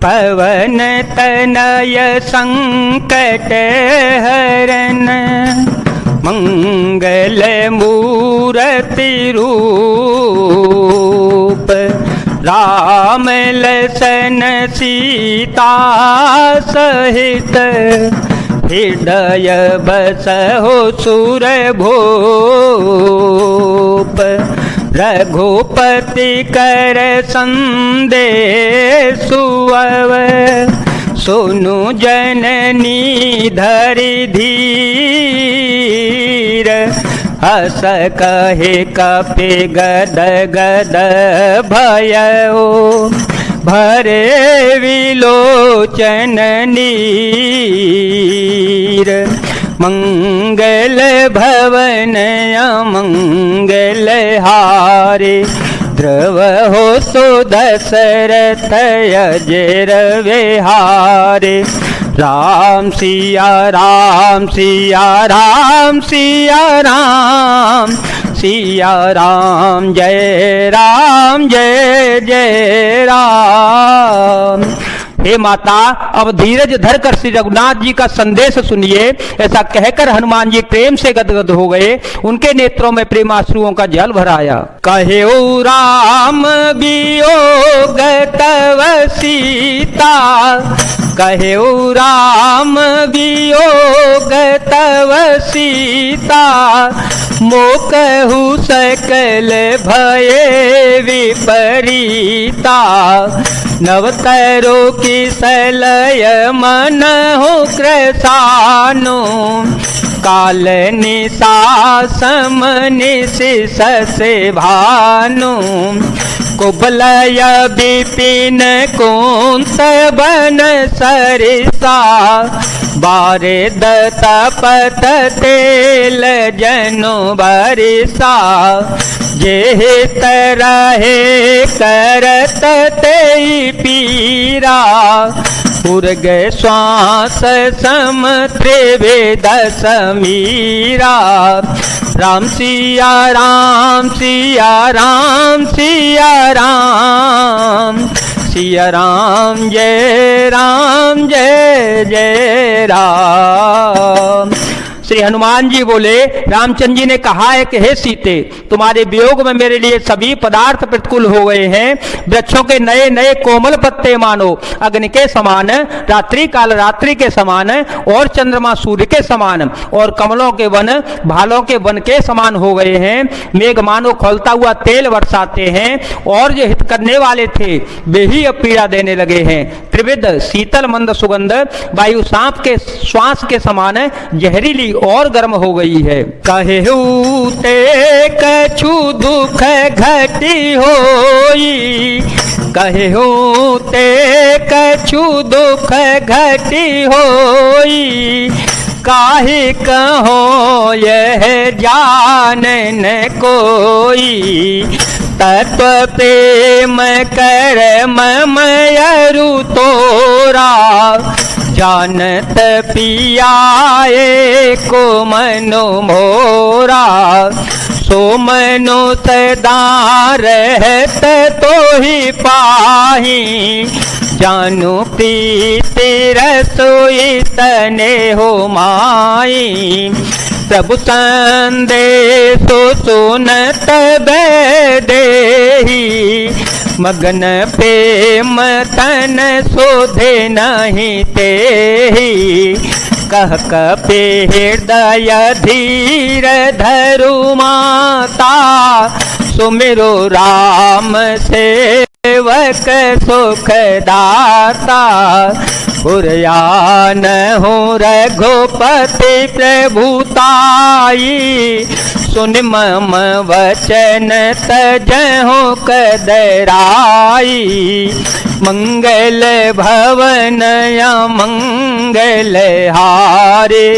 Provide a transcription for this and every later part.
पवन तनय संकट हरन, मंगल मूर्ति रूप। राम लसन सीता सहित, हृदय बसहु सुर भूप। रघुपति कर संदेशु अव, सुनु जननी धरि धीर। हस कहे कपि गद गद भयो, भरे विलोचन नीर। मंगल भवन अमंगल हारे, ध्रुव हो सो दशरथ अजर विहारे। राम सिया राम सिया राम सिया राम, सिया राम जय जय राम। हे माता, अब धीरज धरकर श्री रघुनाथ जी का संदेश सुनिए। ऐसा कहकर हनुमान जी प्रेम से गदगद हो गए। उनके नेत्रों में प्रेमाश्रुओं का जल भर आया। कहेउ राम वियोग तव सीता, कहेउ राम वियोग तव सीता। मोकहु सकल भये विपरीता, नवतरो किसलय मनहु कृशानु। काल निशा समनिशि शशि भानु, कुबलय विपिन कुंत बन सरिसा। बारिद तपत तेल जनु बरिसा, जेहि तरहे करत तेहि पीरा। उर्ग श्वास सम त्रिवेद समीरा। राम सिया राम सिया राम सिया राम, सिया राम जय जय राम। श्री हनुमान जी बोले, रामचंद्र जी ने कहा है कि हे सीते, तुम्हारे वियोग में मेरे लिए सभी पदार्थ प्रतिकूल हो गए हैं। वृक्षों के नए नए कोमल पत्ते मानो अग्नि के समान, रात्रि काल रात्रि के समान, और चंद्रमा सूर्य के समान, और कमलों के वन भालों के वन के समान हो गए हैं। मेघ मानो खौलता हुआ तेल बरसाते हैं, और जो हित करने वाले थे वे ही अब पीड़ा देने लगे हैं। त्रिविध शीतल मंद सुगंध वायु सांप के श्वास के समान जहरीली और गर्म हो गई है। कहेहु ते कछु दुख घटी होई, कहेहु ते कछु दुख घटी होई। काहे कहो यह जान न कोई, तत्व प्रेम कर ममयरु तोरा। जानत पियाए को मनो मोरा, सो मनो सदा रहत तो ही पाही। जानु प्रीति रसोई तने हो माई, प्रभु संदेशो सुनत देहि। मगन प्रेम तन शोधे नहीं तेहि, कह कपि हृदय धीर धरु माता। सुमिरो राम सेवक सुख दाता, उरयान हो रघुपति प्रभुताई। सुन मम वचन तजहु कदराई, मंगल भवन मंगल हारे।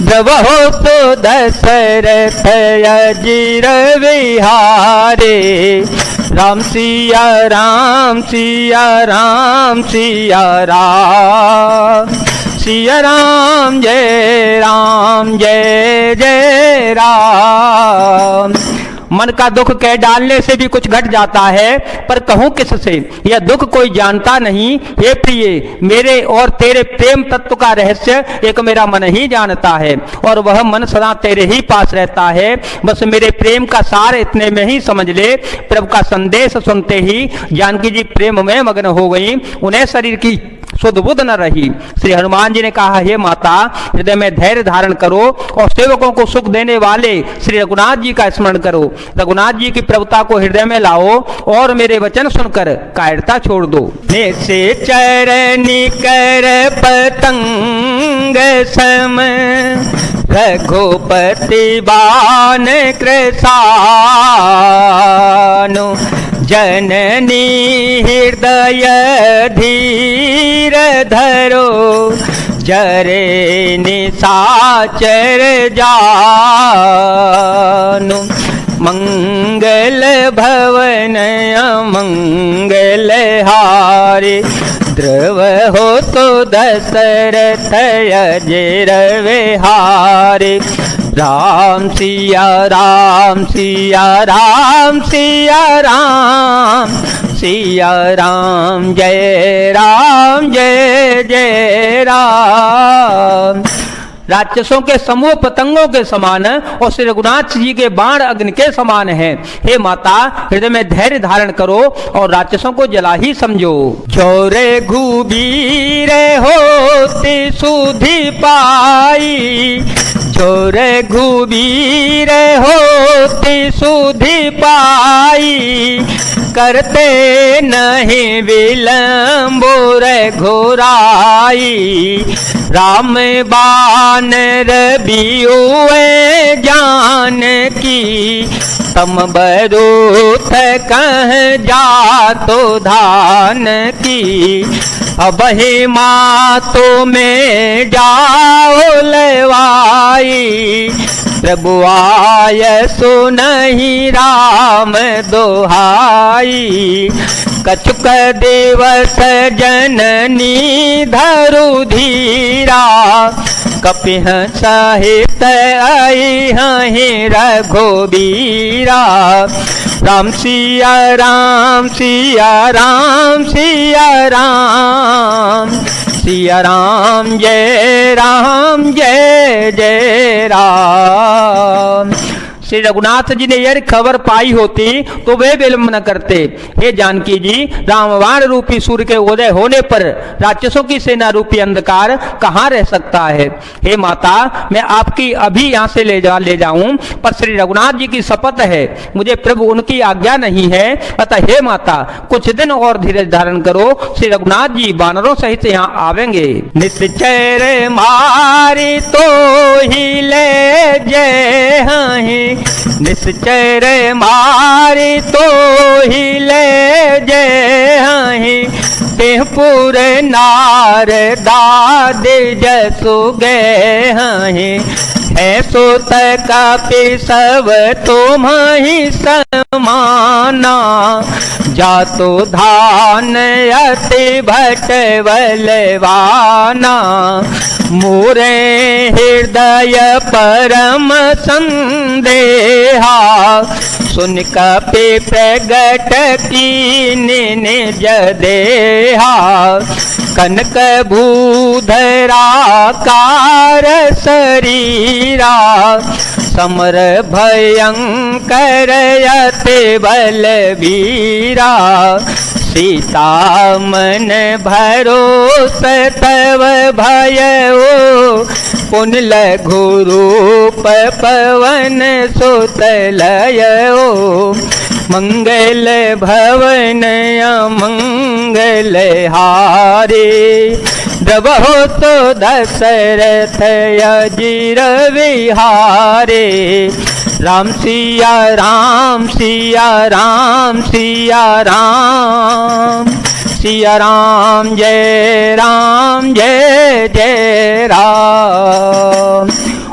द्रवहो तो दशरथ अजिर विहारे। राम सिया राम सिया राम सिया राम, सिया राम जय जय राम। मन का दुख कह डालने से भी कुछ घट जाता है, पर कहूं किससे, यह दुख कोई जानता नहीं। हे प्रिय, मेरे और तेरे प्रेम तत्व का रहस्य एक मेरा मन ही जानता है, और वह मन सदा तेरे ही पास रहता है। बस मेरे प्रेम का सार इतने में ही समझ ले। प्रभु का संदेश सुनते ही जानकी जी प्रेम में मग्न हो गई, उन्हें शरीर की शुद्ध बुद्ध न रही। श्री हनुमान जी ने कहा, हे माता, हृदय में धैर्य धारण करो और सेवकों को सुख देने वाले श्री रघुनाथ जी का स्मरण करो। रघुनाथ जी की प्रभुता को हृदय में लाओ और मेरे वचन सुनकर कायरता छोड़ दो। से चरनी कर पतंग सम रघुपति बान कृसानु जननी हृदय धीर धरो जरे निशाचर जानु मंगल भवन अमंगल हारे द्रव हो तो दशरथ अजर विहारे राम सिया राम सिया राम सिया राम सिया राम जय जय राम। राक्षसों के समूह पतंगों के समान और श्री रघुनाथ जी के बाण अग्नि के समान है। हे माता, हृदय में धैर्य धारण करो और राक्षसों को जला ही समझो। चोरे घुबीर होती सुधि पाई, चोरे घुबीर होती सुधि पाई, करते नहीं विलंबो घोराई, राम बानर बियुए जानकी, तम बरूथ कह जातो धान की, अब ही मातो में जाओ लवाई, प्रभु आय सुनहि राम दोहाई, कछुक दिवस जननी धरु धीरा, कपिह सहित आई हहि रघुबीरा, राम सिया राम सिया राम सिया राम, सिया राम जय जय राम। श्री रघुनाथ जी ने यह खबर पाई होती तो वे विलंब न करते। हे जानकी जी, रामवाण रूपी सूर्य के उदय होने पर राक्षसों की सेना रूपी अंधकार कहाँ रह सकता है। हे माता, मैं आपकी अभी यहाँ से ले जाऊं, पर श्री रघुनाथ जी की शपथ है, मुझे प्रभु उनकी आज्ञा नहीं है। अतः हे माता, कुछ दिन और धीरज धारण करो, श्री रघुनाथ जी वानरों सहित यहाँ आवेंगे। निश्चर मारी तो ही ले जय हहीं, निश्चर मारी तो ही ले जय हहीं, तेहपुर नार दाद जसु गए हहीं, है सोत कपि सब तुम ही समाना, जातो धान अति भट बलवाना, मोरे हृदय परम संदेहा, सुन कपि प्रगट कीन्हि निज देहा, कनक भूधरा कार शरीरा, समर भयंकर अति बलवीरा, सीता मन भरोस तव भयओ, पुन लघु रूप पवन सुत लयो, मंगल भवन अमंगल हारे, द्रवहो तो दशरथ अजिर विहारे, राम सिया राम सिया राम सिया राम, सिया राम जय जय राम।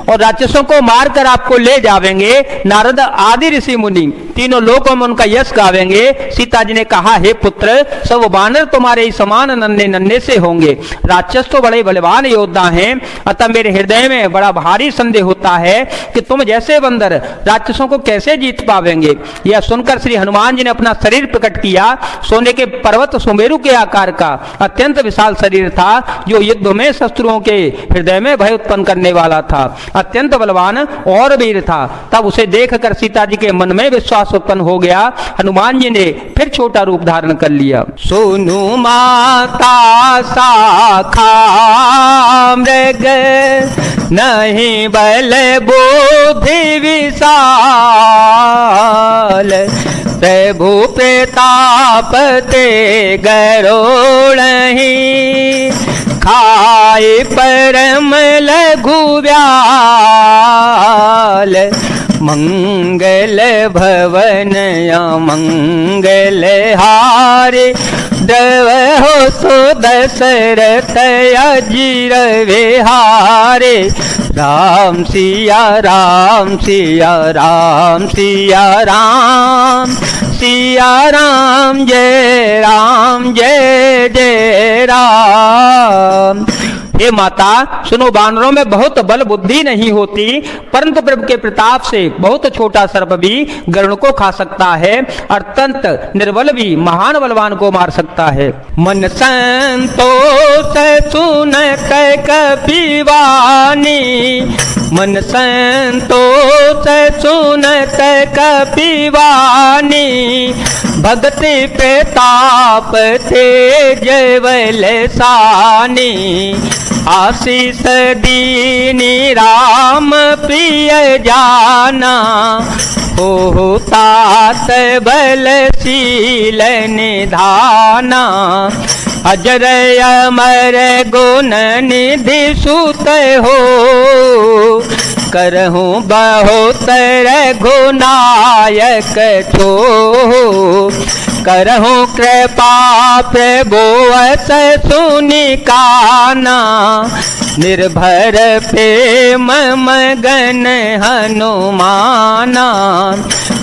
और राक्षसों को मारकर आपको ले जावेंगे। नारद आदि ऋषि मुनि तीनों लोकों में उनका यश गावेंगे। सीता जी ने कहा, हे पुत्र, सब वानर तुम्हारे ही समान नन्हे नन्हे से होंगे। राक्षस तो बड़े बलवान योद्धा हैं, अतः मेरे हृदय में बड़ा भारी संदेह होता है कि तुम जैसे बंदर राक्षसों को कैसे जीत पावेंगे। यह सुनकर श्री हनुमान जी ने अपना शरीर प्रकट किया। सोने के पर्वत सुमेरु के आकार का अत्यंत विशाल शरीर था, जो युद्ध में शत्रुओं के हृदय में भय उत्पन्न करने वाला था। अत्यंत बलवान और वीर था। तब उसे देखकर सीता जी के मन में विश्वास उत्पन्न हो गया। हनुमान जी ने फिर छोटा रूप धारण कर लिया। सोनु माता शाखा मृग नहीं बल बुद्धि विशाल, प्रभु प्रताप ते गरुड़हि खाए परम लघु व्याल। मंगल भवन मंगल हारे द्रव हो सो दशरथ अजीर विहारे। राम सिया राम सिया राम सिया राम सिया राम जय जय राम। हे माता सुनो, वानरों में बहुत बल बुद्धि नहीं होती, परंतु प्रभु के प्रताप से बहुत छोटा सर्प भी गरुड़ को खा सकता है। अत्यंत निर्बल भी महान बलवान को मार सकता है। मन संतोष सुनत कपिवानी, मन संतोष सुनत कपिवानी। भक्ति प्रताप तेज बलशानी, आशीष दीनी राम प्रिय जाना। हो तात बलशील निधाना, अजर अमर गुण निधि सुत हो। करहूँ बहुत रघुनायक छो, करहूँ कृपा प्रभु अस सुनि काना। निर्भर प्रेम मगन हनुमाना,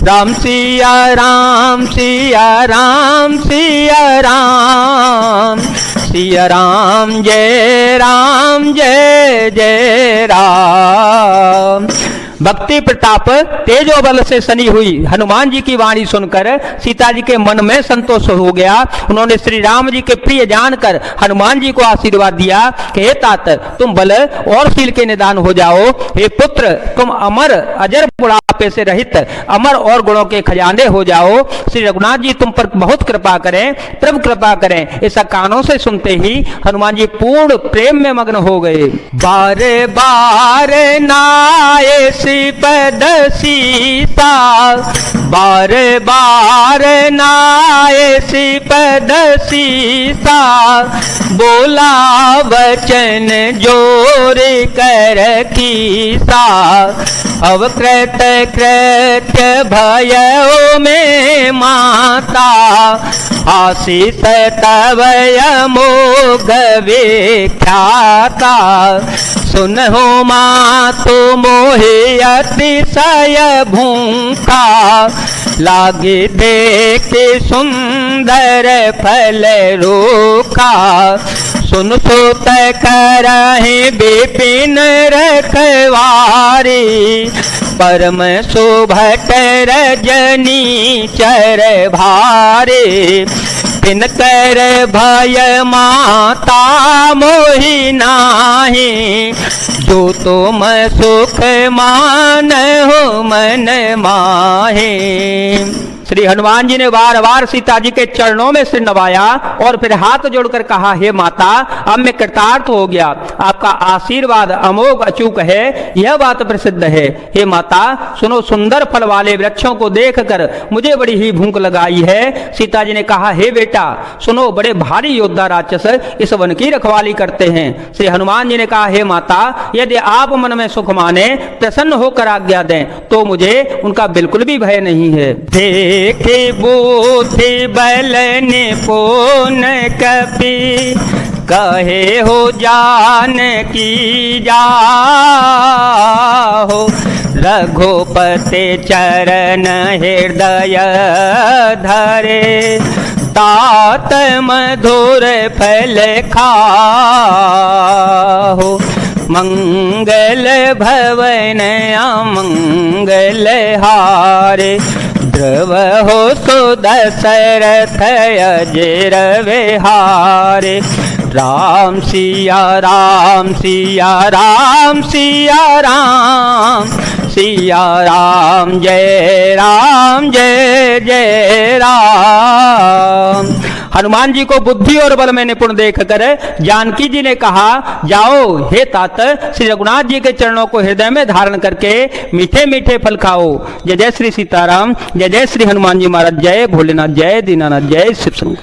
राम सिया राम सिया राम सिया राम सिया राम जय जय राम। भक्ति प्रताप तेजो बल से सनी हुई हनुमान जी की वाणी सुनकर सीता जी के मन में संतोष हो गया। उन्होंने श्री राम जी के प्रिय जानकर हनुमान जी को आशीर्वाद दिया कि हे तात, तुम बल और शील के निदान हो जाओ। हे पुत्र, तुम अमर अजर बुढ़ापे से रहित अमर और गुणों के खजाने हो जाओ। श्री रघुनाथ जी तुम पर बहुत कृपा करें, प्रभु कृपा करें। ऐसा कानों से सुनते ही हनुमान जी पूर्ण प्रेम में मग्न हो गए। बार बार नाये पद सीता, बार बार नाये पद सीता। बोला वचन जोर कर कीसा, अवकृत कृत्य भयो में माता। आशीष तव अमोघ विख्याता, सुनहु मातु मोहि अतिशय भूखा। लागे देखे सुंदर फल रूखा, सुन सुत करहि विपिन रखवारी। परम शोभट रजनी चर भारे, बिन कर भय माता मोहि नाही। जो तुम सुख मान हो मन माहे। श्री हनुमान जी ने बार बार सीता जी के चरणों में सिर नवाया और फिर हाथ जोड़कर कहा, हे माता, अब मैं कृतार्थ हो गया। आपका आशीर्वाद अमोघ अचूक है, यह बात प्रसिद्ध है। हे माता सुनो, सुंदर फल वाले वृक्षों को देखकर मुझे बड़ी ही भूख लगाई है। सीता जी ने कहा, हे बेटा सुनो, बड़े भारी योद्धा राक्षस इस वन की रखवाली करते हैं। श्री हनुमान जी ने कहा, हे माता, यदि आप मन में सुख माने, प्रसन्न होकर आज्ञा दें, तो मुझे उनका बिल्कुल भी भय नहीं है। देखे बुद्धि बल निपुण कपि, कहे हो जान की जाहो, रघुपति चरण हृदय धरे, तात मधुर फल खाहो, मंगल भवन अमंगल हारे, ध्रुव हो सुदशरथ अजर विहारे। राम सिया राम सिया राम सिया राम, सिया राम जय जय राम। हनुमान जी को बुद्धि और बल में निपुण देखकर जानकी जी ने कहा, जाओ हे तात, श्री रघुनाथ जी के चरणों को हृदय में धारण करके मीठे मीठे फल खाओ। जय जय श्री सीताराम, जय जय श्री हनुमान जी महाराज, जय भोलेनाथ, जय दीनानाथ, जय शिव शंकर।